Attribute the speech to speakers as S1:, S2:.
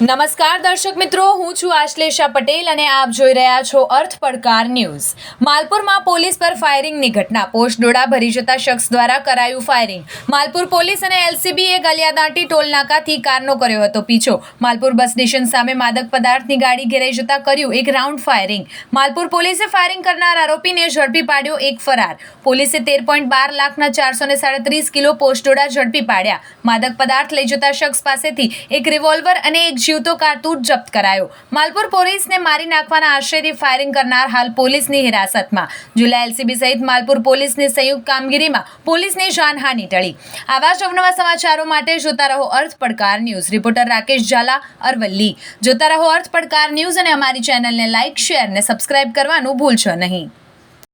S1: નમસ્કાર દર્શક મિત્રો, હું છું આશ્લેષા પટેલ અને આપ જોઈ રહ્યા છો અર્થ પડકાર ન્યૂઝ। માલપુરમાં પોલીસ પર ફાયરિંગની ઘટના, પોસ્ટ ડોળા ભરી જતા શખ્સ દ્વારા કરાયું ફાયરિંગ। માલપુર પોલીસ અને એલસીબીએ ગલિયાદાંટી ટોલ નાકાથી કારનો કર્યો હતો પીછો। માલપુર બસ સ્ટેશન સામે માદક પદાર્થની ગાડી ઘેરાઈ જતા કર્યું એક રાઉન્ડ ફાયરિંગ। માલપુર પોલીસે ફાયરિંગ કરનાર આરોપીને ઝડપી પાડ્યો, એક ફરાર। પોલીસે 13.12 લાખના 437 કિલો પોસ્ટ ડોળા ઝડપી પાડ્યા। માદક પદાર્થ લઈ જતા શખ્સ પાસેથી એક રિવોલ્વર અને એક જીવતો કારતૂસ જપ્ત કરાયો। માલપુર પોલીસને મારી નાખવાના આશયથી ફાયરિંગ કરનાર હાલ પોલીસની હિરાસતમાં। જિલ્લા એલસીબી સહિત માલપુર પોલીસની સંયુક્ત કામગીરીમાં પોલીસની જાનહાનિ ટળી। આવા જ અવનવા સમાચારો માટે જોતા રહો અર્થ પડકાર ન્યૂઝ। રિપોર્ટર રાકેશ ઝાલા, અરવલ્લી। જોતા રહો અર્થ પડકાર ન્યૂઝ અને અમારી ચેનલને લાઇક, શેર અને સબસ્ક્રાઇબ કરવાનું ભૂલશો નહીં।